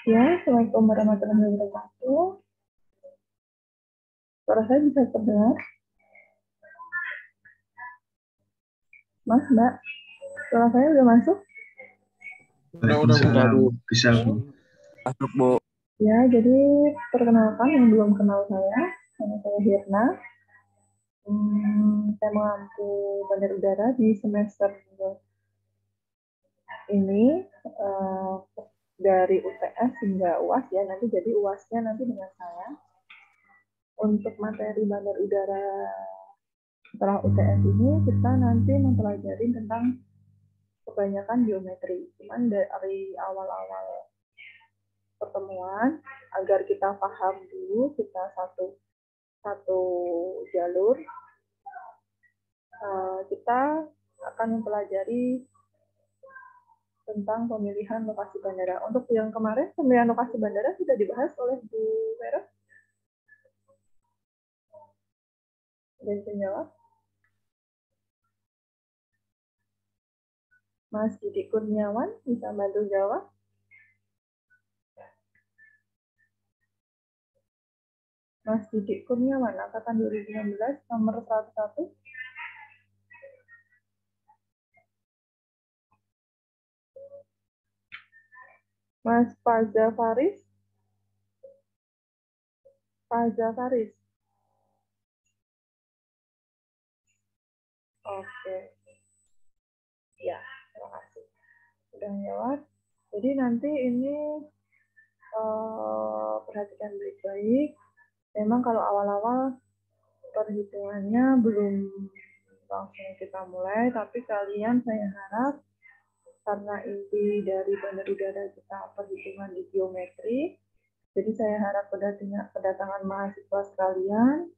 Ya, Assalamualaikum warahmatullahi wabarakatuh. Suara saya bisa terdengar? Mas, Mbak, suara saya udah masuk? Udah, Bu. Bisa, Bu. Masuk, Bu. Ya, jadi perkenalkan yang belum kenal saya, nama saya Hirna. Saya mengampu bandar udara di semester ini dari UTS hingga UAS ya, nanti jadi UASnya nanti dengan saya. Untuk materi bandar udara setelah UTS ini kita nanti mempelajari tentang kebanyakan geometri. Cuman dari awal-awal pertemuan agar kita paham dulu, kita satu jalur, kita akan mempelajari tentang pemilihan lokasi bandara. Untuk yang kemarin pemilihan lokasi bandara sudah dibahas oleh Bu Vera. Dan menjawab. Mas Didi Kurniawan bisa bantu jawab. Mas Didi Kurniawan, angkatan 2016, nomor 101. Mas Faza Faris. Faza Faris. Oke. Ya, terima kasih. Sudah jawab. Jadi nanti ini perhatikan baik-baik. Memang kalau awal-awal perhitungannya belum langsung kita mulai, tapi kalian saya harap karena inti dari bandar udara kita perhitungan di geometri, jadi saya harap kedatangan mahasiswa sekalian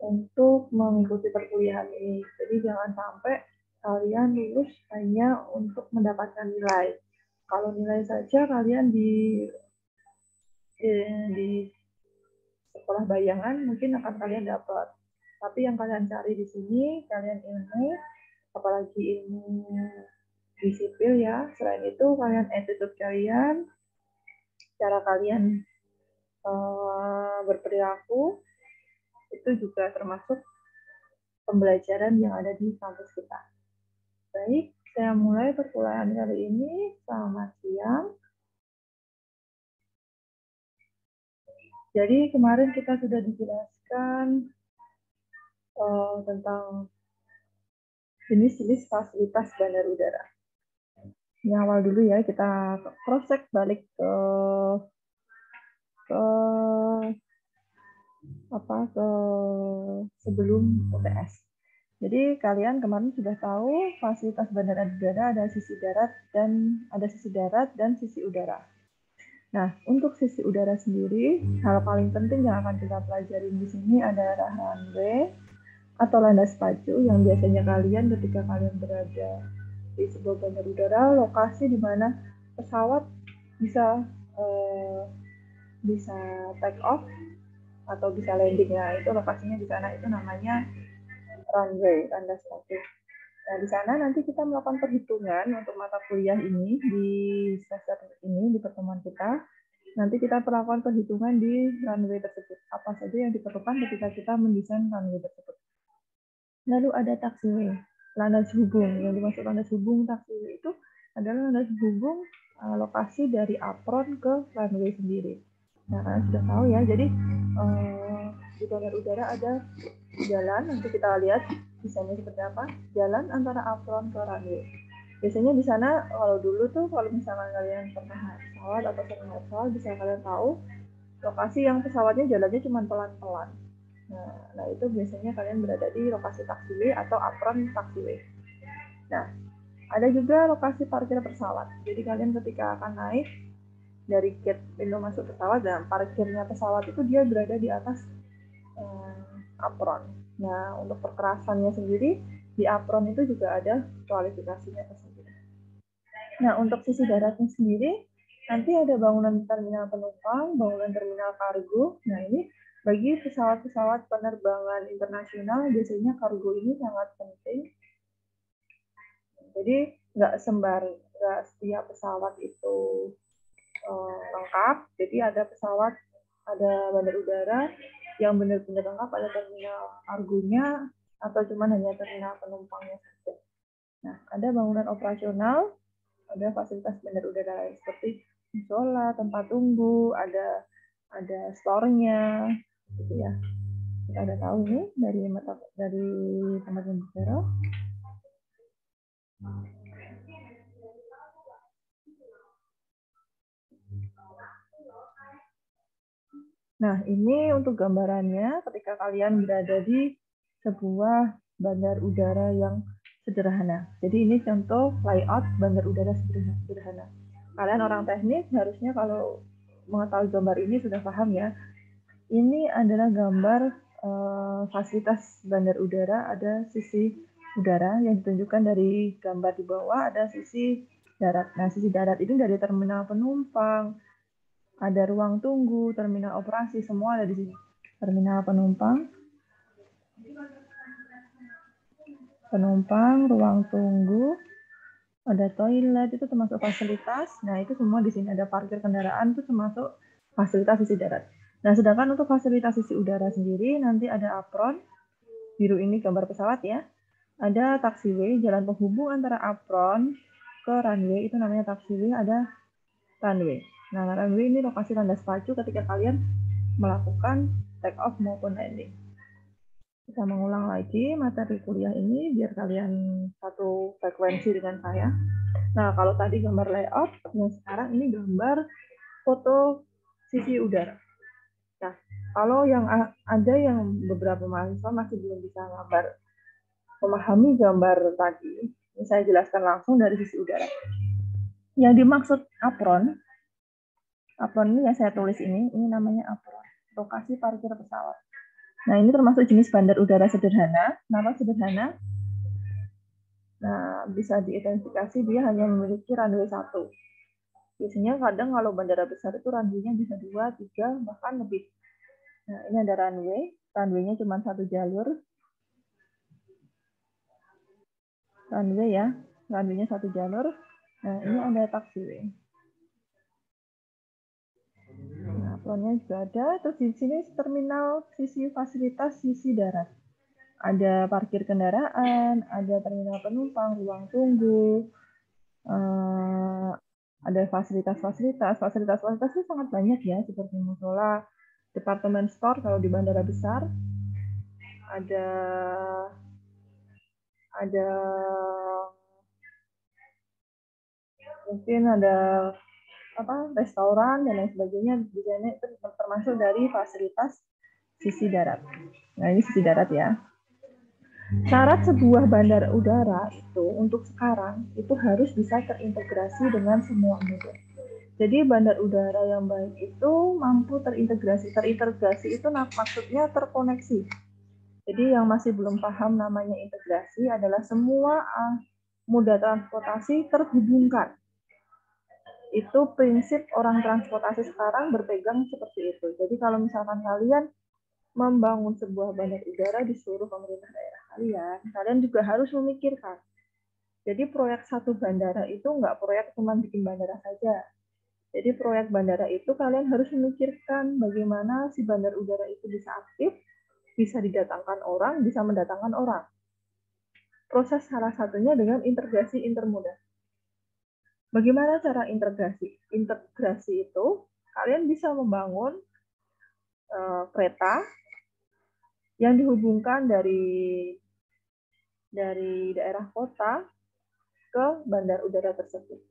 untuk mengikuti perkuliahan ini. Jadi jangan sampai kalian lulus hanya untuk mendapatkan nilai. Kalau nilai saja kalian di sekolah bayangan mungkin akan kalian dapat. Tapi yang kalian cari di sini, kalian ilmu, apalagi ilmu di sipil ya. Selain itu kalian attitude kalian, cara kalian berperilaku itu juga termasuk pembelajaran yang ada di kampus kita. Baik, saya mulai perkuliahan kali ini. Selamat siang. Jadi kemarin kita sudah dijelaskan tentang jenis-jenis fasilitas bandar udara. Ini awal dulu ya, kita cross-check balik ke sebelum UTS. Jadi kalian kemarin sudah tahu fasilitas bandara udara ada sisi darat dan sisi udara. Nah, untuk sisi udara sendiri, hal paling penting yang akan kita pelajari di sini adalah runway atau landas pacu yang biasanya kalian ketika kalian berada di sebuah bandara udara, lokasi di mana pesawat bisa take off atau bisa landing. Nah, itu lokasinya di sana, itu namanya runway, landas pacu. Nah, di sana nanti kita melakukan perhitungan untuk mata kuliah ini di semester ini, di pertemuan kita. Nanti kita melakukan perhitungan di runway tersebut. Apa saja yang diperlukan ketika kita mendesain runway tersebut. Lalu ada taxiway, landas hubung. Yang dimaksud landas hubung taxiway itu adalah landas hubung lokasi dari apron ke runway sendiri. Nah, kalian sudah tahu ya, jadi di bandar udara ada jalan, nanti kita lihat desainnya seperti apa, jalan antara apron ke runway. Biasanya di sana kalau dulu tuh kalau misalkan kalian pernah naik pesawat atau sering naik pesawat, bisa kalian tahu lokasi yang pesawatnya jalannya cuma pelan-pelan. Nah, itu biasanya kalian berada di lokasi taxiway atau apron taxiway. Nah, ada juga lokasi parkir pesawat. Jadi kalian ketika akan naik dari gate pintu masuk pesawat dan parkirnya pesawat itu dia berada di atas apron. Nah, untuk perkerasannya sendiri di apron itu juga ada kualifikasinya tersendiri. Nah, untuk sisi daratnya sendiri nanti ada bangunan terminal penumpang, bangunan terminal kargo. Nah, ini bagi pesawat-pesawat penerbangan internasional biasanya kargo ini sangat penting. Jadi nggak setiap pesawat itu lengkap. Jadi ada bandar udara yang benar-benar lengkap, ada terminal kargonya atau cuma hanya terminal penumpangnya saja. Nah, ada bangunan operasional, ada fasilitas bandar udara seperti musola, tempat tunggu, ada store-nya, gitu ya. Kita udah tahu ini dari tempat yang bicara. Nah, ini untuk gambarannya ketika kalian berada di sebuah bandar udara yang sederhana. Jadi ini contoh layout bandar udara sederhana. Kalian orang teknis harusnya kalau mengetahui gambar ini sudah paham ya. Ini adalah gambar fasilitas bandar udara, ada sisi udara yang ditunjukkan dari gambar di bawah, ada sisi darat. Nah, sisi darat ini dari terminal penumpang, ada ruang tunggu, terminal operasi, semua ada di sini. Terminal penumpang, ruang tunggu, ada toilet, itu termasuk fasilitas. Nah, itu semua di sini. Ada parkir kendaraan, itu termasuk fasilitas sisi darat. Nah, sedangkan untuk fasilitas sisi udara sendiri, nanti ada apron, biru ini gambar pesawat ya. Ada taxiway, jalan penghubung antara apron ke runway, itu namanya taxiway, ada runway. Nah, runway ini lokasi landas pacu ketika kalian melakukan take off maupun landing. Kita mengulang lagi materi kuliah ini biar kalian satu frekuensi dengan saya. Nah, kalau tadi gambar layout, yang sekarang ini gambar foto sisi udara. Nah, kalau yang ada yang beberapa mahasiswa masih belum bisa memahami gambar tadi, ini saya jelaskan langsung dari sisi udara. Yang dimaksud apron ini yang saya tulis ini namanya apron, lokasi parkir pesawat. Nah, ini termasuk jenis bandar udara sederhana. Kenapa sederhana? Nah, bisa diidentifikasi dia hanya memiliki runway 1. Biasanya kadang kalau bandara besar itu runway-nya bisa 2, 3, bahkan lebih. Nah, ini ada runway. Runway-nya cuma 1 jalur. Runway ya. Runway-nya 1 jalur. Nah, ini ada taxiway. Nah, apronnya juga ada. Terus di sini terminal sisi fasilitas sisi darat. Ada parkir kendaraan, ada terminal penumpang, ruang tunggu, ada fasilitas-fasilitas. Fasilitas-fasilitas itu sangat banyak ya, seperti musola, departemen store kalau di bandara besar, ada mungkin ada restoran dan lain sebagainya. Biasanya itu termasuk dari fasilitas sisi darat. Nah, ini sisi darat ya. Syarat sebuah bandara udara itu untuk sekarang itu harus bisa terintegrasi dengan semua moda. Jadi bandar udara yang baik itu mampu terintegrasi. Terintegrasi itu maksudnya terkoneksi. Jadi yang masih belum paham namanya integrasi adalah semua moda transportasi terhubungkan. Itu prinsip orang transportasi sekarang berpegang seperti itu. Jadi kalau misalkan kalian membangun sebuah bandar udara di seluruh pemerintah daerah kalian juga harus memikirkan. Jadi proyek satu bandara itu nggak proyek cuma bikin bandara saja. Jadi proyek bandara itu kalian harus memikirkan bagaimana si bandar udara itu bisa aktif, bisa didatangkan orang, bisa mendatangkan orang. Proses salah satunya dengan integrasi intermoda. Bagaimana cara integrasi? Integrasi itu kalian bisa membangun kereta yang dihubungkan dari daerah kota ke bandar udara tersebut.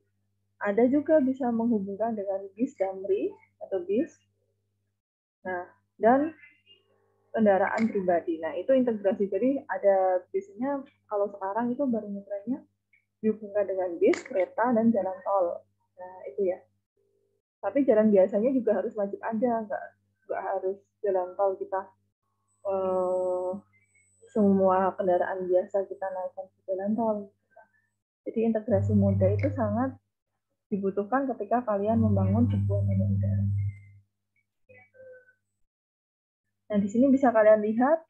Ada juga bisa menghubungkan dengan bis damri atau bis. Nah, dan kendaraan pribadi. Nah, itu integrasi. Jadi ada biasanya kalau sekarang itu baru ngetrennya dihubungkan dengan bis, kereta, dan jalan tol. Nah, itu ya. Tapi jalan biasanya juga harus wajib ada, nggak harus jalan tol kita semua kendaraan biasa kita naikkan ke jalan tol. Jadi integrasi moda itu sangat dibutuhkan ketika kalian membangun sebuah moda udara. Nah, di sini bisa kalian lihat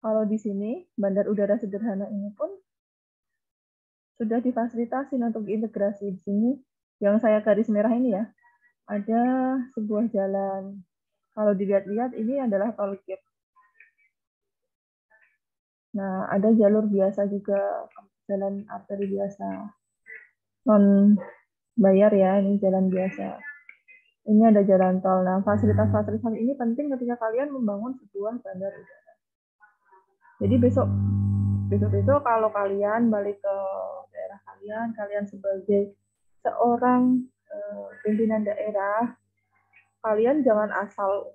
kalau di sini bandar udara sederhana ini pun sudah difasilitasi untuk integrasi. Di sini yang saya garis merah ini ya, ada sebuah jalan. Kalau dilihat-lihat ini adalah tol gate. Nah, ada jalur biasa juga, jalan arteri biasa. Non bayar ya, ini jalan biasa. Ini ada jalan tol. Nah, fasilitas-fasilitas ini penting ketika kalian membangun sebuah bandar udara. Jadi besok kalau kalian balik ke daerah kalian sebagai seorang pimpinan daerah, kalian jangan asal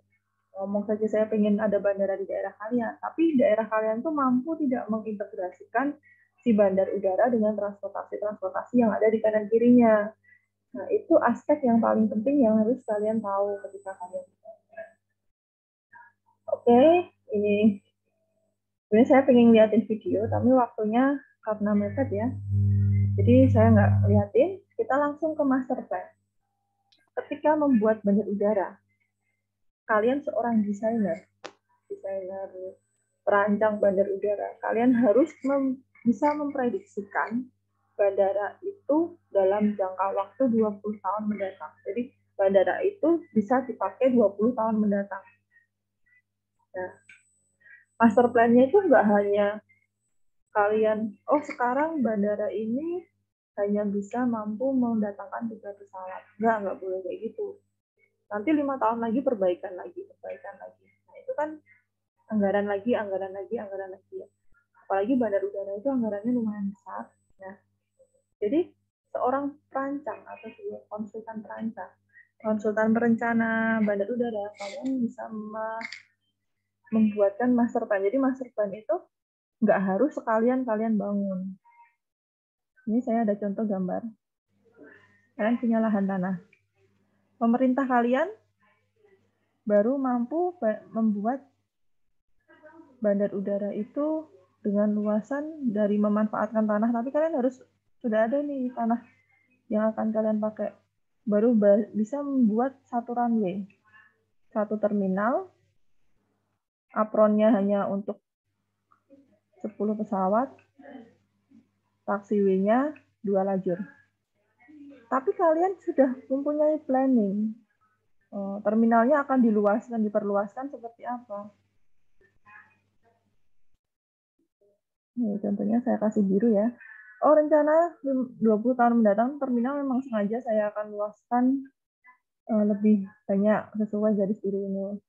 ngomong saja saya pengen ada bandara di daerah kalian, tapi daerah kalian tuh mampu tidak mengintegrasikan si bandar udara dengan transportasi yang ada di kanan kirinya. Nah, itu aspek yang paling penting yang harus kalian tahu ketika kalian. Oke, ini sebenarnya saya pengen liatin video, tapi waktunya karena mepet ya. Jadi saya nggak liatin, kita langsung ke master plan. Ketika membuat bandar udara, kalian seorang desainer perancang bandar udara, kalian harus bisa memprediksikan bandara itu dalam jangka waktu 20 tahun mendatang. Jadi bandara itu bisa dipakai 20 tahun mendatang. Nah, master plan-nya itu nggak hanya kalian, sekarang bandara ini hanya bisa mampu mendatangkan 3 pesawat. Nggak boleh kayak gitu. Nanti 5 tahun lagi perbaikan lagi. Nah, itu kan anggaran lagi ya. Apalagi bandar udara itu anggarannya lumayan besar. Nah, jadi seorang perancang atau sebuah konsultan perencana bandar udara, kalian bisa membuatkan master plan. Jadi master plan itu nggak harus sekalian kalian bangun. Ini saya ada contoh gambar. Kalian punya lahan tanah. Pemerintah kalian baru mampu membuat bandar udara itu dengan luasan dari memanfaatkan tanah, tapi kalian harus sudah ada nih tanah yang akan kalian pakai. Baru bisa membuat satu runway, satu terminal, apronnya hanya untuk 10 pesawat, taxiway-nya 2 lajur. Tapi kalian sudah mempunyai planning. Terminalnya akan diperluaskan seperti apa? Nih, contohnya saya kasih biru ya. Oh, rencana 20 tahun mendatang terminal memang sengaja saya akan luaskan lebih banyak sesuai garis biru ini.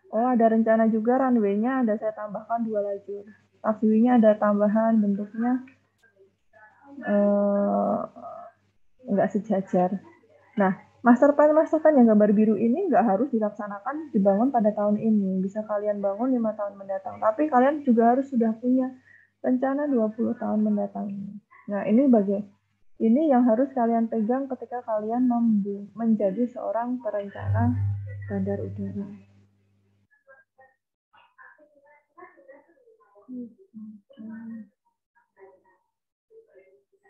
Oh, ada rencana juga runway-nya ada saya tambahkan 2 lajur. Taxiway-nya ada tambahan bentuknya enggak sejajar. Nah, master plan yang gambar biru ini nggak harus dilaksanakan dibangun pada tahun ini. Bisa kalian bangun 5 tahun mendatang. Tapi kalian juga harus sudah punya rencana 20 tahun mendatang ini. Nah, ini yang harus kalian pegang ketika kalian menjadi seorang perencana bandar udara.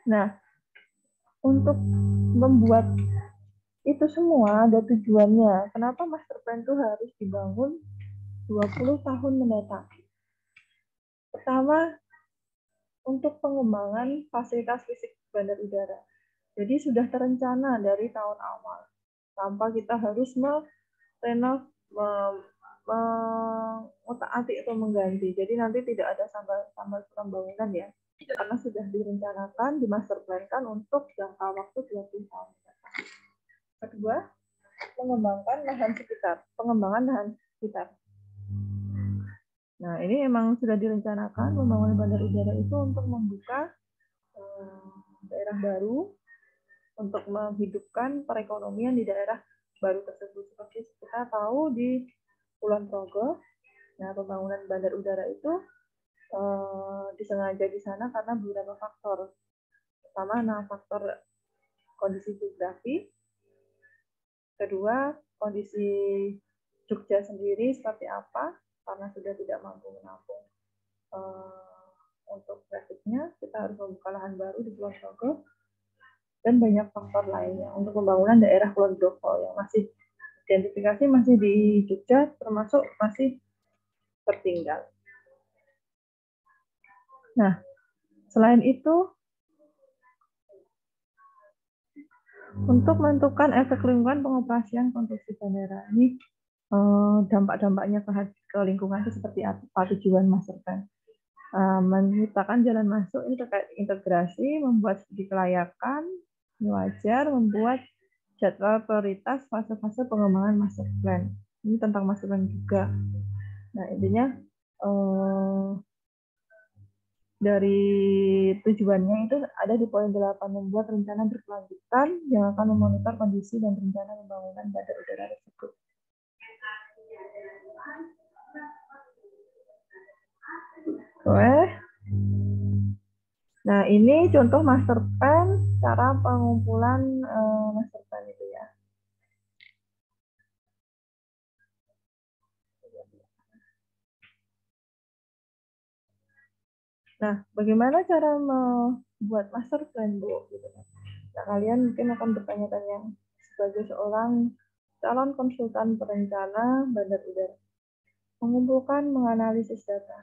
Nah, untuk membuat itu semua ada tujuannya. Kenapa master plan itu harus dibangun 20 tahun mendatang? Pertama, untuk pengembangan fasilitas fisik bandar udara. Jadi sudah terencana dari tahun awal, tanpa kita harus merenov, mengotak-atik atau mengganti. Jadi nanti tidak ada sambal pembangunan ya, karena sudah direncanakan, dimaster plan-kan untuk jangka waktu 20 tahun. Kedua, pengembangan lahan sekitar. Nah, ini memang sudah direncanakan pembangunan bandar udara itu untuk membuka daerah baru, untuk menghidupkan perekonomian di daerah baru tersebut. Seperti kita tahu di Kulon Progo, nah pembangunan bandar udara itu disengaja di sana karena beberapa faktor. Pertama, faktor kondisi geografi. Kedua, kondisi Jogja sendiri seperti apa, karena sudah tidak mampu menampung untuk trafiknya, kita harus membuka lahan baru di Kulon Progo, dan banyak faktor lainnya untuk pembangunan daerah Kulon Progo yang masih identifikasi masih di Jogja, termasuk masih tertinggal. Nah, selain itu, untuk menentukan efek lingkungan pengoperasian konstruksi bandara ini, dampak-dampaknya ke lingkungan itu seperti apa tujuan master plan? Menciptakan jalan masuk ini terkait integrasi, membuat studi kelayakan, wajar, membuat jadwal prioritas fase-fase pengembangan master plan. Ini tentang master plan juga. Nah, intinya dari tujuannya itu ada di poin 8, membuat rencana berkelanjutan yang akan memonitor kondisi dan rencana pembangunan bandar udara tersebut. Oke. Nah, ini contoh master plan, cara pengumpulan master plan itu ya. Nah, bagaimana cara membuat master plan, Bu? Nah, kalian mungkin akan bertanya-tanya sebagai seorang calon konsultan perencana bandar udara. Mengumpulkan, menganalisis data.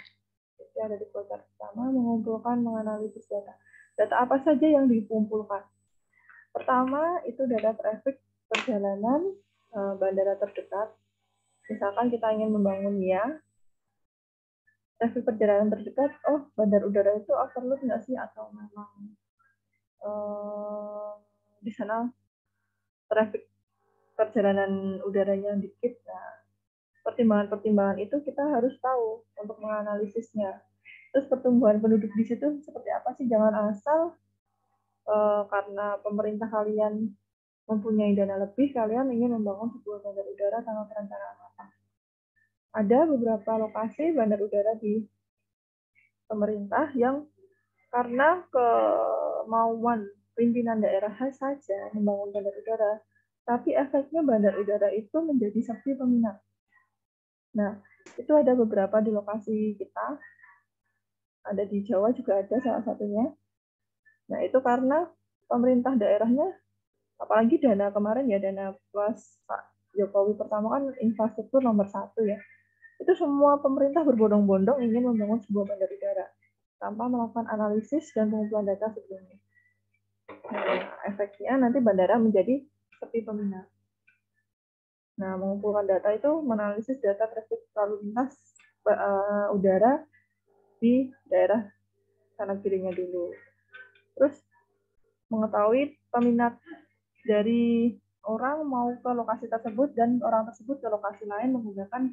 Jadi ada di kuartal pertama, mengumpulkan, menganalisis data. Data apa saja yang dikumpulkan? Pertama, itu data traffic perjalanan bandara terdekat. Misalkan kita ingin membangun NIA, traffic perjalanan terdekat, bandar udara itu overload nggak sih? Atau memang di sana traffic perjalanan udaranya dikit. Nah, pertimbangan-pertimbangan itu kita harus tahu untuk menganalisisnya. Terus pertumbuhan penduduk di situ seperti apa sih? Jangan asal karena pemerintah kalian mempunyai dana lebih, kalian ingin membangun sebuah bandar udara tanpa perencanaan matang. Ada beberapa lokasi bandar udara di pemerintah yang karena kemauan pimpinan daerah saja membangun bandar udara, tapi efeknya bandar udara itu menjadi sepi peminat. Nah, itu ada beberapa di lokasi kita, ada di Jawa juga ada salah satunya. Nah, itu karena pemerintah daerahnya, apalagi dana kemarin ya, dana plus Pak Jokowi pertama kan infrastruktur nomor 1 ya. Itu semua pemerintah berbondong-bondong ingin membangun sebuah bandar udara tanpa melakukan analisis dan pengumpulan data sebelumnya. Nah, efeknya nanti bandara menjadi sepi peminat. Nah, mengumpulkan data itu menganalisis data traffic lalu lintas udara di daerah kanan kirinya dulu. Terus mengetahui peminat dari orang mau ke lokasi tersebut dan orang tersebut ke lokasi lain menggunakan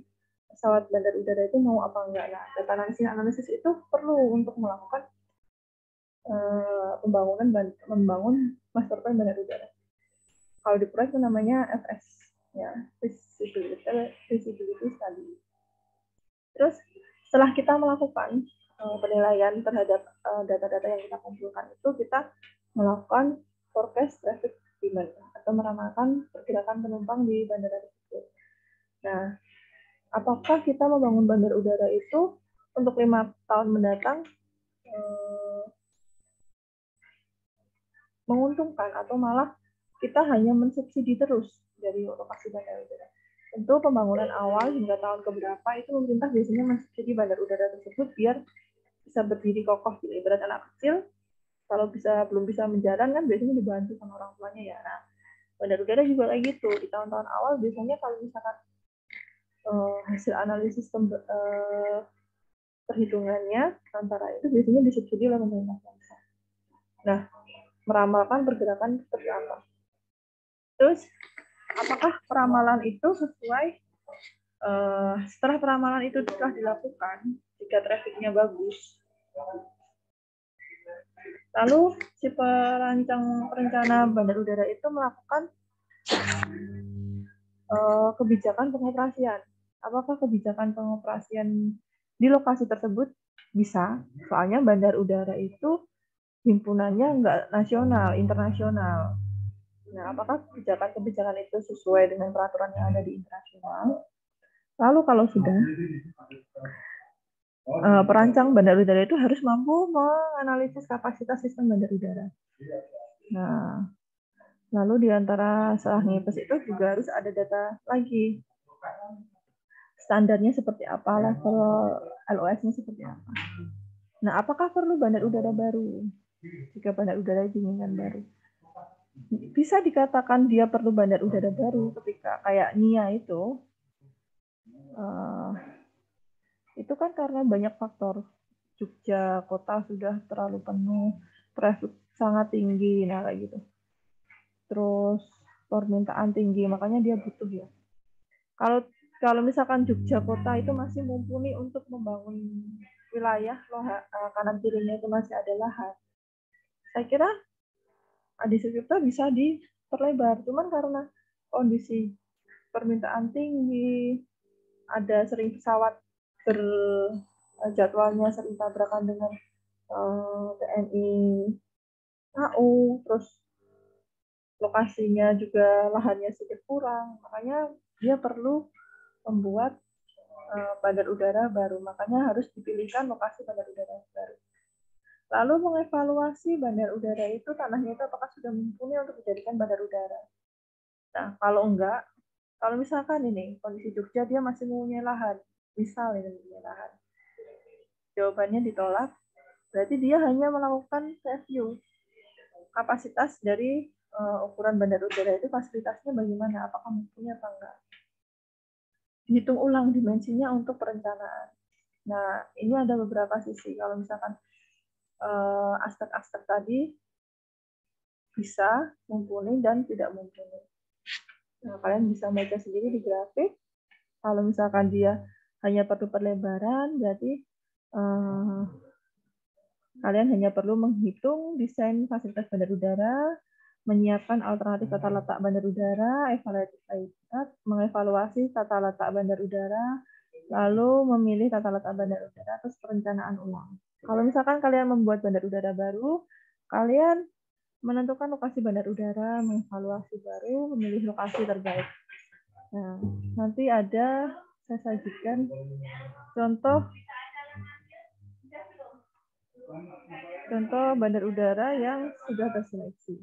pesawat bandar udara itu mau apa enggak. Nah, data analisis itu perlu untuk melakukan membangun master plan bandar udara. Kalau di proyek itu namanya FS, ya, feasibility study. Terus setelah kita melakukan penilaian terhadap data-data yang kita kumpulkan itu, kita melakukan forecast traffic demand atau meramalkan pergerakan penumpang di bandara tersebut. Nah, apakah kita membangun bandar udara itu untuk 5 tahun mendatang menguntungkan atau malah kita hanya mensubsidi terus dari lokasi bandar udara. Tentu pembangunan awal hingga tahun keberapa itu pemerintah biasanya mensubsidi bandar udara tersebut biar bisa berdiri kokoh. Ibarat anak kecil kalau belum bisa menjalan kan biasanya dibantu sama orang tuanya ya. Nah, bandar udara juga kayak gitu. Di tahun-tahun awal biasanya kalau misalkan hasil analisis perhitungannya antara itu biasanya disubsidi oleh pemerintah. Nah, meramalkan pergerakan seperti apa. Terus, apakah peramalan itu sesuai? Setelah peramalan itu telah dilakukan, jika trafiknya bagus, lalu si perencana bandar udara itu melakukan kebijakan pengoperasian. Apakah kebijakan pengoperasian di lokasi tersebut bisa? Soalnya bandar udara itu himpunannya nggak nasional, internasional. Nah, apakah kebijakan-kebijakan itu sesuai dengan peraturan yang ada di internasional? Lalu kalau sudah, perancang bandar udara itu harus mampu menganalisis kapasitas sistem bandar udara. Nah, lalu di antara setelah NIPES itu juga harus ada data lagi. Standarnya seperti apa, level LOS-nya seperti apa. Nah, apakah perlu bandar udara baru? Jika bandar udara diinginkan baru. Bisa dikatakan dia perlu bandar udara baru ketika kayak NIA itu kan karena banyak faktor. Jogja kota sudah terlalu penuh, traffic sangat tinggi, nah kayak gitu. Terus permintaan tinggi, makanya dia butuh ya. Kalau misalkan Jogja kota itu masih mumpuni untuk membangun wilayah kanan kirinya itu masih ada lahan, saya kira Adi Sucipto bisa diperlebar. Cuman karena kondisi permintaan tinggi, ada sering pesawat jadwalnya sering tabrakan dengan TNI AU, terus lokasinya juga lahannya sudah kurang, makanya dia perlu membuat bandar udara baru, makanya harus dipilihkan lokasi bandar udara baru. Lalu mengevaluasi bandar udara itu tanahnya itu apakah sudah mumpuni untuk dijadikan bandar udara. Nah, kalau enggak, kalau misalkan ini kondisi Jogja dia masih mempunyai lahan, misal ini mempunyai lahan, jawabannya ditolak, berarti dia hanya melakukan review kapasitas dari ukuran bandar udara itu, fasilitasnya bagaimana, apakah mumpuni atau enggak. Dihitung ulang dimensinya untuk perencanaan. Nah, ini ada beberapa sisi. Kalau misalkan aspek-aspek tadi bisa mumpuni dan tidak mumpuni. Nah, kalian bisa baca sendiri di grafik. Kalau misalkan dia hanya perlu perlebaran, berarti kalian hanya perlu menghitung desain fasilitas bandar udara, menyiapkan alternatif tata letak bandar udara, mengevaluasi tata letak bandar udara, lalu memilih tata letak bandar udara, terus perencanaan ulang. Kalau misalkan kalian membuat bandar udara baru, kalian menentukan lokasi bandar udara, mengevaluasi baru, memilih lokasi terbaik. Nah, nanti saya sajikan contoh bandar udara yang sudah terseleksi.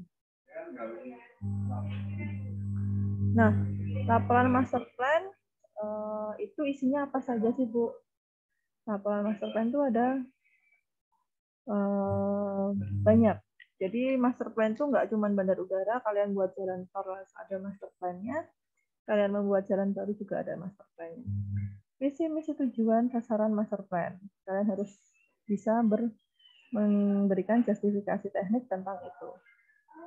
Nah, laporan master plan itu isinya apa saja sih, Bu? Laporan master plan itu ada banyak. Jadi master plan itu nggak cuma bandar udara, kalian buat jalan tol ada master plan-nya, kalian membuat jalan baru juga ada master plan-nya. Visi, misi, tujuan, sasaran master plan. Kalian harus bisa memberikan justifikasi teknik tentang itu.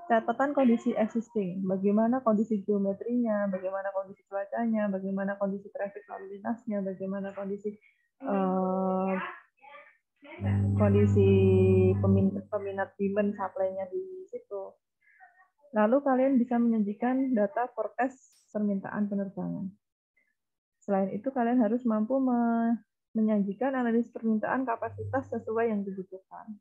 Catatan kondisi existing, bagaimana kondisi geometrinya, bagaimana kondisi cuacanya, bagaimana kondisi traffic lalu lintasnya, bagaimana kondisi kondisi peminat demand supply-nya di situ. Lalu kalian bisa menyajikan data forecast permintaan penerbangan. Selain itu, kalian harus mampu menyajikan analisis permintaan kapasitas sesuai yang dibutuhkan.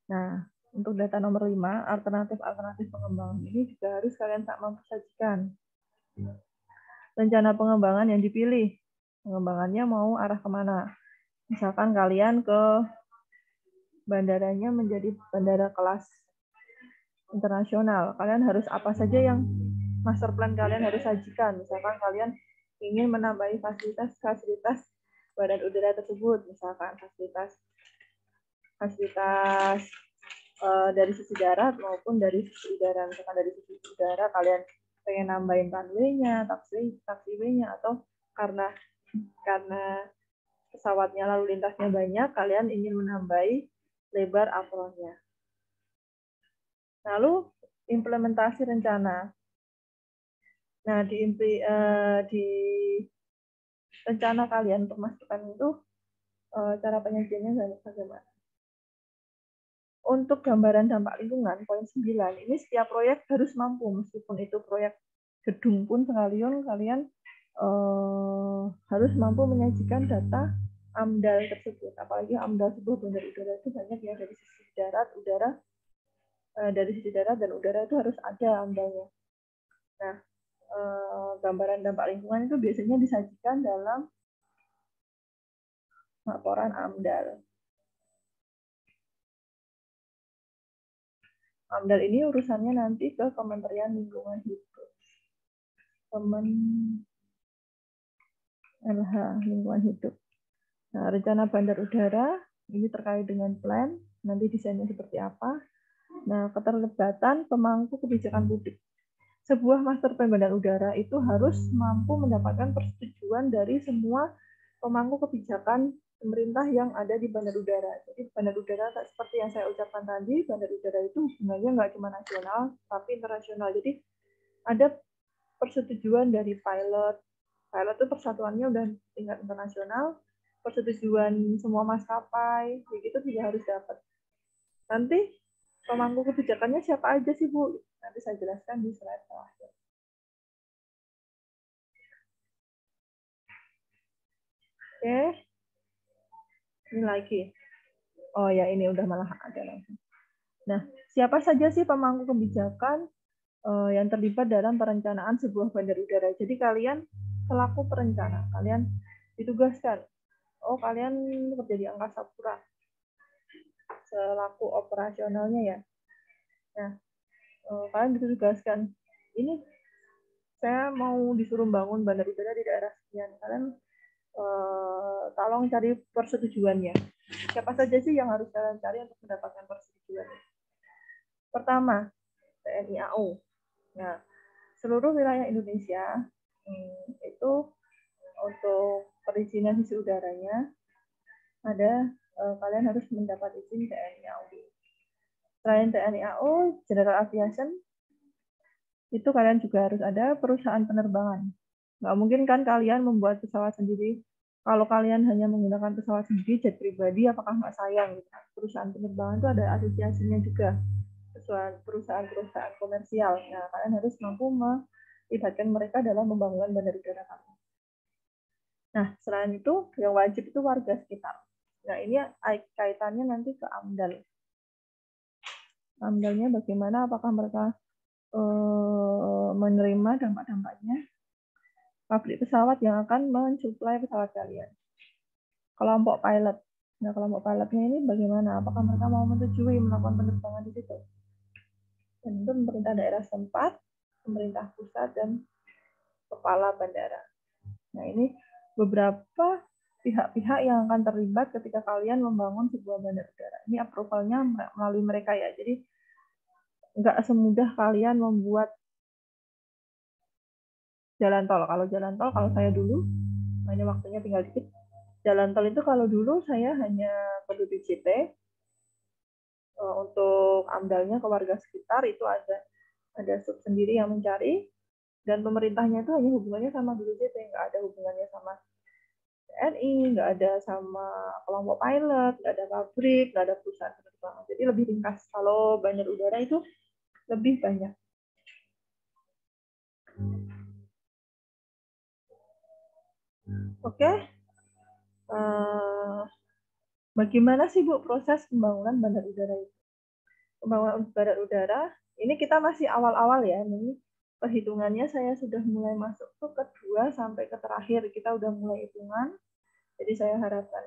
Nah, untuk data nomor 5, alternatif-alternatif pengembangan ini juga harus kalian tak mampu sajikan. Rencana pengembangan yang dipilih, pengembangannya mau arah kemana? Misalkan kalian ke bandaranya menjadi bandara kelas internasional, kalian harus apa saja yang master plan kalian harus sajikan. Misalkan kalian ingin menambahi fasilitas badan udara tersebut, misalkan fasilitas dari sisi darat maupun dari sisi udara. Misalkan dari sisi udara kalian pengen nambahin runway-nya, taxiway-nya, atau karena pesawatnya lalu lintasnya banyak, kalian ingin menambahi lebar apronnya. Lalu implementasi rencana. Nah, di rencana kalian untuk masukan itu cara penyajiannya bagaimana? Untuk gambaran dampak lingkungan, poin 9, ini setiap proyek harus mampu, meskipun itu proyek gedung pun sekalian, kalian harus mampu menyajikan data AMDAL tersebut. Apalagi AMDAL sebuah bandar udara itu banyak ya, dari sisi darat, udara, dari sisi darat dan udara itu harus ada AMDAL-nya. Nah, gambaran dampak lingkungan itu biasanya disajikan dalam laporan AMDAL. AMDAL ini urusannya nanti ke Kementerian Lingkungan Hidup. LH, Lingkungan Hidup. Nah, rencana bandar udara, ini terkait dengan plan, nanti desainnya seperti apa. Nah, keterlibatan pemangku kebijakan publik. Sebuah master plan bandar udara itu harus mampu mendapatkan persetujuan dari semua pemangku kebijakan pemerintah yang ada di bandar udara. Jadi bandar udara seperti yang saya ucapkan tadi, bandar udara itu sebenarnya nggak cuma nasional, tapi internasional. Jadi ada persetujuan dari pilot itu persatuannya udah tingkat internasional, persetujuan semua maskapai, begitu juga harus dapat. Nanti pemangku kebijakannya siapa aja sih, Bu? Nanti saya jelaskan di slide terakhir. Oke. Ini lagi. Oh ya, ini udah malah ada langsung. Nah, siapa saja sih pemangku kebijakan yang terlibat dalam perencanaan sebuah bandar udara? Jadi kalian selaku perencana, kalian ditugaskan. Oh, kalian kerja di Angkasa Pura selaku operasionalnya ya. Nah, kalian ditugaskan. Ini saya mau disuruh bangun bandar udara di daerah sekian. Kalian tolong cari persetujuannya. Siapa saja sih yang harus kalian cari untuk mendapatkan persetujuan? Pertama, TNI AU. Nah, seluruh wilayah Indonesia itu untuk perizinan sisi udaranya ada kalian harus mendapat izin TNI AU. Selain TNI AU, General Aviation itu kalian juga harus ada perusahaan penerbangan. Nggak mungkin kan kalian membuat pesawat sendiri. Kalau kalian hanya menggunakan pesawat sendiri, jet pribadi, apakah nggak sayang? Gitu. Perusahaan penerbangan itu ada asosiasinya juga. Perusahaan-perusahaan komersial. Nah, kalian harus mampu melibatkan mereka dalam pembangunan bandar udara kalian. Nah, selain itu, yang wajib itu warga sekitar. Nah, ini kaitannya nanti ke AMDAL. AMDAL-nya bagaimana? Apakah mereka menerima dampak-dampaknya? Pabrik pesawat yang akan mensuplai pesawat kalian. Kelompok pilot. Nah, kelompok pilotnya ini bagaimana? Apakah mereka mau menyetujui melakukan penerbangan di situ? Dan itu pemerintah daerah setempat, pemerintah pusat, dan kepala bandara. Nah, ini beberapa pihak-pihak yang akan terlibat ketika kalian membangun sebuah bandar udara. Ini approval-nya melalui mereka ya. Jadi, nggak semudah kalian membuat jalan tol. Kalau jalan tol, kalau saya dulu, hanya waktunya tinggal dikit. Jalan tol itu kalau dulu saya hanya perlu DJT, untuk AMDAL-nya ke warga sekitar itu ada sub sendiri yang mencari, dan pemerintahnya itu hanya hubungannya sama BPJT, nggak ada hubungannya sama TNI, nggak ada sama kelompok pilot, nggak ada pabrik, nggak ada perusahaan penerbangan. Jadi lebih ringkas. Kalau bandar udara itu lebih banyak. Oke, bagaimana sih Bu proses pembangunan bandar udara itu? Pembangunan bandar udara, ini kita masih awal-awal ya. Ini perhitungannya saya sudah mulai masuk tuh kedua sampai ke terakhir. Kita udah mulai hitungan. Jadi saya harapkan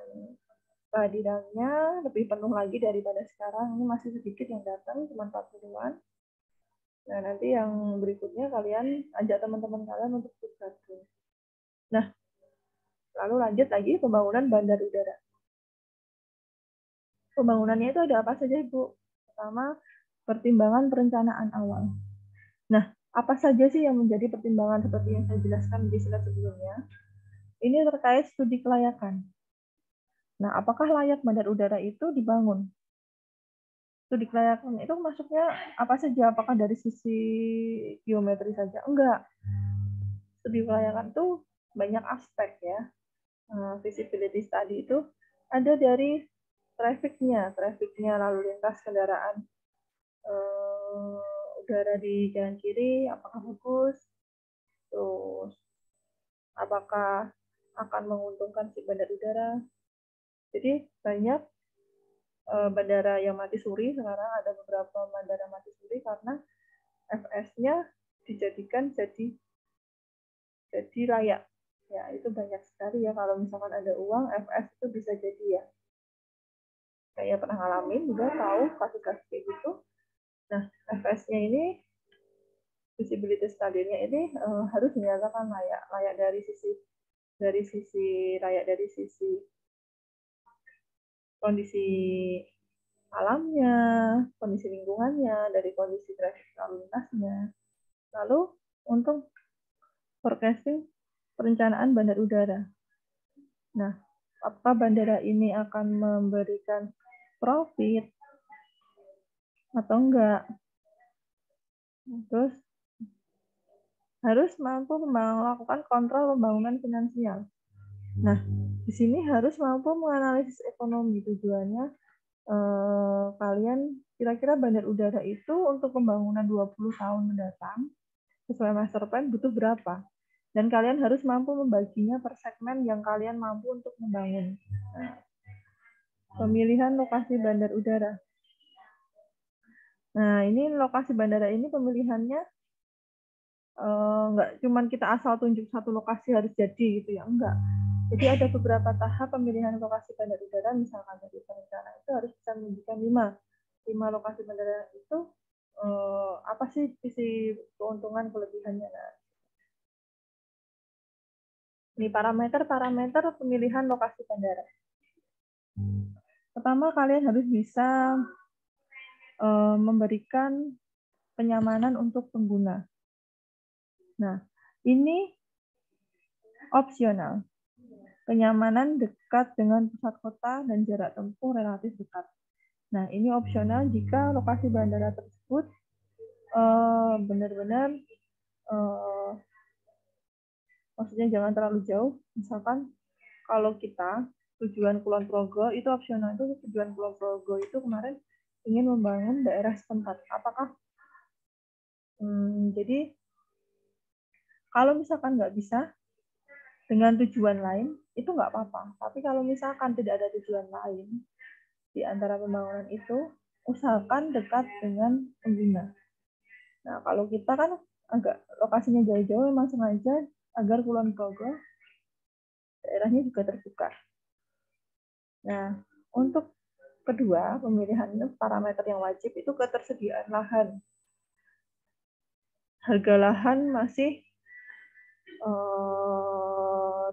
kehadirannya lebih penuh lagi daripada sekarang. Ini masih sedikit yang datang, cuma 40-an. Nah, nanti yang berikutnya kalian ajak teman-teman kalian untuk bergabung. Nah, lalu lanjut lagi pembangunan bandar udara. Pembangunannya itu ada apa saja, Bu? Pertama, pertimbangan perencanaan awal. Nah, apa saja sih yang menjadi pertimbangan seperti yang saya jelaskan di slide sebelumnya? Ini terkait studi kelayakan. Nah, apakah layak bandar udara itu dibangun? Studi kelayakan itu masuknya apa saja? Apakah dari sisi geometri saja? Enggak. Studi kelayakan itu banyak aspek ya. Feasibility study itu ada dari trafficnya lalu lintas kendaraan udara di jalan kiri, apakah bagus, terus apakah akan menguntungkan si bandar udara. Jadi banyak bandara yang mati suri, sekarang ada beberapa bandara mati suri karena FS-nya dijadikan jadi layak. Ya, itu banyak sekali ya, kalau misalkan ada uang, FS itu bisa jadi ya. Saya pernah ngalamin juga, tahu kasus-kasus kayak gitu. Nah, FS-nya ini, visibility study-nya ini harus dinyatakan layak dari sisi kondisi alamnya, kondisi lingkungannya, dari kondisi traffic lalu lintasnya. Lalu untuk forecasting perencanaan bandar udara. Nah, apakah bandara ini akan memberikan profit atau enggak? Terus harus mampu melakukan kontrol pembangunan finansial. Nah, di sini harus mampu menganalisis ekonomi. Tujuannya kalian kira-kira bandar udara itu untuk pembangunan 20 tahun mendatang sesuai master plan butuh berapa? Dan kalian harus mampu membaginya per segmen yang kalian mampu untuk membangun. Nah, pemilihan lokasi bandar udara. Nah, ini lokasi bandara ini pemilihannya nggak cuma kita asal tunjuk satu lokasi harus jadi gitu ya, enggak. Jadi ada beberapa tahap pemilihan lokasi bandar udara, misalkan dari perencanaan itu harus bisa menunjukkan 5 lokasi bandara itu apa sih sisi keuntungan kelebihannya. Nah, ini parameter pemilihan lokasi bandara. Pertama, kalian harus bisa memberikan kenyamanan untuk pengguna. Nah, ini opsional. Kenyamanan dekat dengan pusat kota dan jarak tempuh relatif dekat. Nah, ini opsional jika lokasi bandara tersebut benar-benar maksudnya jangan terlalu jauh. Misalkan kalau kita tujuan Kulon Progo itu opsional, itu tujuan Kulon Progo itu kemarin ingin membangun daerah setempat. Apakah jadi kalau misalkan nggak bisa dengan tujuan lain itu nggak apa-apa. Tapi kalau misalkan tidak ada tujuan lain di antara pembangunan itu, usahakan dekat dengan pengguna. Nah, kalau kita kan agak lokasinya jauh-jauh, memang sengaja agar Kulon Progo daerahnya juga terbuka. Nah, untuk kedua, pemilihan parameter yang wajib itu ketersediaan lahan. Harga lahan masih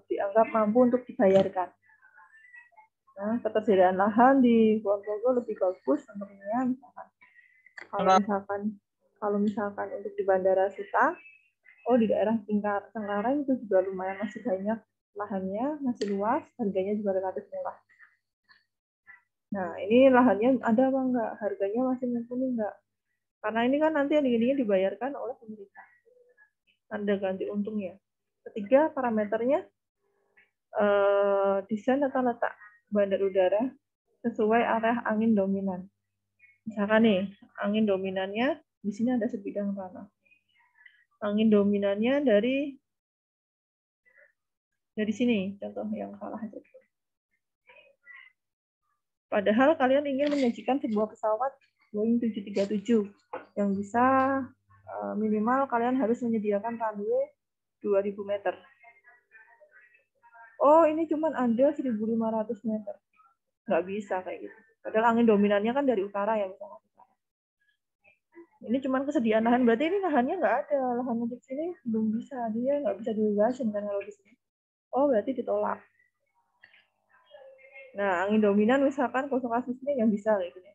dianggap mampu untuk dibayarkan. Nah, ketersediaan lahan di Kulon Progo lebih bagus contohnya misalkan. Kalau misalkan untuk di Bandara Suta, di daerah Cengkareng itu juga lumayan masih banyak lahannya, masih luas, harganya juga relatif murah. Nah, ini lahannya ada apa enggak? Harganya masih mumpuni enggak? Karena ini kan nanti yang dibayarkan oleh pemerintah. Anda ganti untungnya. Ketiga, parameternya desain tata letak bandar udara sesuai arah angin dominan. Misalkan nih, angin dominannya di sini ada sebidang tanah. Angin dominannya dari sini, contoh yang salah aja. Padahal kalian ingin menyajikan sebuah pesawat Boeing 737 yang bisa minimal kalian harus menyediakan runway 2000 meter. Oh, ini cuma ada 1500 meter. Nggak bisa kayak gitu. Padahal angin dominannya kan dari utara ya misalnya. Ini cuma kesediaan lahan, berarti ini lahannya nggak ada. Lahan untuk sini belum bisa, dia nggak bisa dibebasin kan kalau di sini. Oh, berarti ditolak. Nah, angin dominan misalkan konsentrasinya yang bisa kayak gini.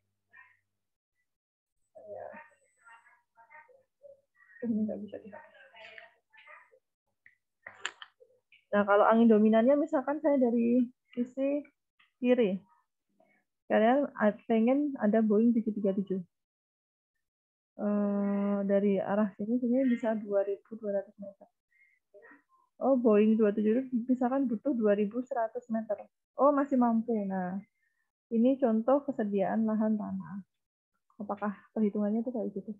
Ini nggak bisa dipakai. Nah, kalau angin dominannya misalkan saya dari sisi kiri. Kalian pengen ada Boeing 737. Dari arah sini bisa 2200 meter. Oh, Boeing 27 misalkan butuh 2100 meter. Oh, masih mampu. Nah, ini contoh kesediaan lahan tanah. Apakah perhitungannya itu kayak gitu?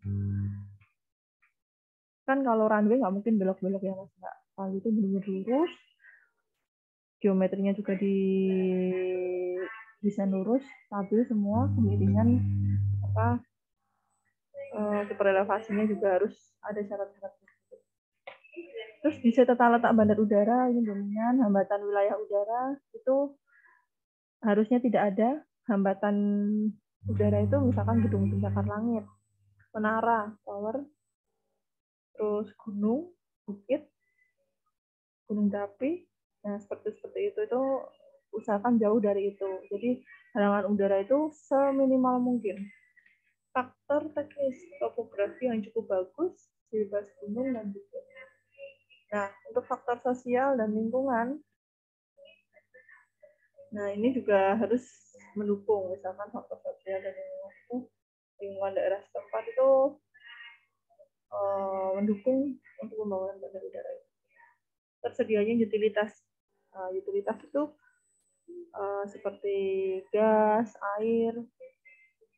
Kan kalau runway nggak mungkin belok-belok ya Mas. Nggak. Kalau itu benar-benar lurus. Geometrinya juga bisa lurus, stabil semua, kemiringan super elevasinya juga harus ada syarat-syarat. Terus bisa tata letak bandar udara ini dominan, hambatan wilayah udara itu harusnya tidak ada. Hambatan udara itu misalkan gedung pencakar langit, menara, tower, terus gunung, bukit, gunung berapi. Nah, seperti itu usahakan jauh dari itu. Jadi halangan udara itu seminimal mungkin. Faktor teknis topografi yang cukup bagus, bebas gunung dan bukit. Nah, untuk faktor sosial dan lingkungan, nah ini juga harus mendukung. Misalkan faktor sosial dan lingkungan daerah setempat itu mendukung untuk pembangunan bandar udara. Tersedianya utilitas. Utilitas itu seperti gas, air,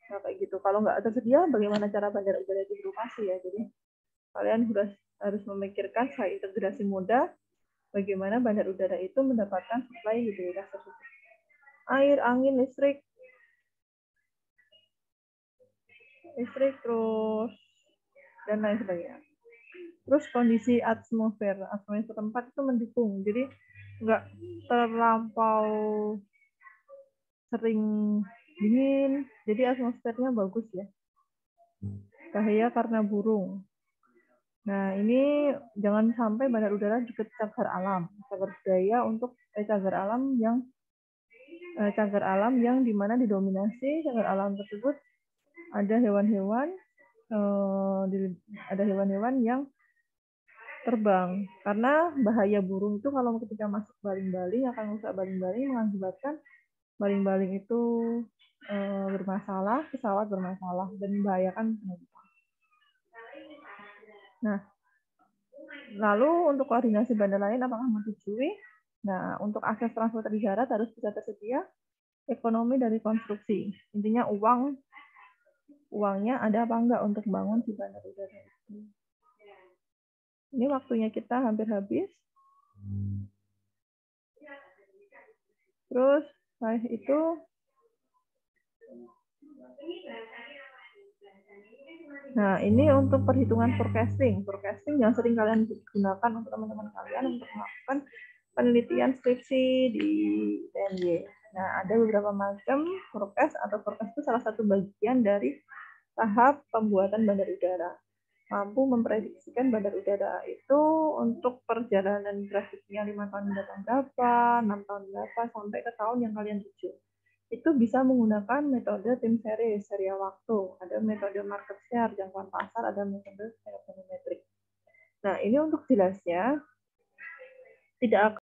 nah, kayak gitu. Kalau nggak tersedia, bagaimana cara bandar udara itu beroperasi ya? Jadi kalian harus memikirkan secara integrasi moda bagaimana bandar udara itu mendapatkan suplai utilitas tersebut. Air, angin, listrik, terus dan lain sebagainya. Terus kondisi atmosfer tempat itu mendukung. Jadi nggak terlampau sering dingin, jadi atmosfernya bagus ya. Bahaya karena burung. Nah, ini jangan sampai bandar udara dekat cagar alam. Cagar budaya untuk cagar alam yang dimana didominasi cagar alam tersebut ada hewan-hewan yang terbang. Karena bahaya burung itu kalau ketika masuk baling-baling akan merusak baling-baling, mengakibatkan baling-baling itu bermasalah, pesawat bermasalah dan membahayakan penumpang. Nah, lalu untuk koordinasi bandar lain apakah menyetujui? Nah, untuk akses transportasi darat harus bisa tersedia, ekonomi dari konstruksi. Intinya uangnya ada apa enggak untuk bangun si bandar udara itu. Ini waktunya kita hampir habis. Terus setelah itu nah, ini untuk perhitungan forecasting. Forecasting yang sering kalian gunakan untuk teman-teman kalian untuk melakukan penelitian skripsi di TNY. Nah, ada beberapa macam forecast atau forecast itu salah satu bagian dari tahap pembuatan bandar udara. Mampu memprediksikan bandar udara itu untuk perjalanan grafiknya 5 tahun mendatang berapa, 6 tahun berapa, sampai ke tahun yang kalian tuju. Itu bisa menggunakan metode tim series, serial waktu. Ada metode market share, jangkauan pasar, ada metode ekonometrik. Nah, ini untuk jelasnya tidak akan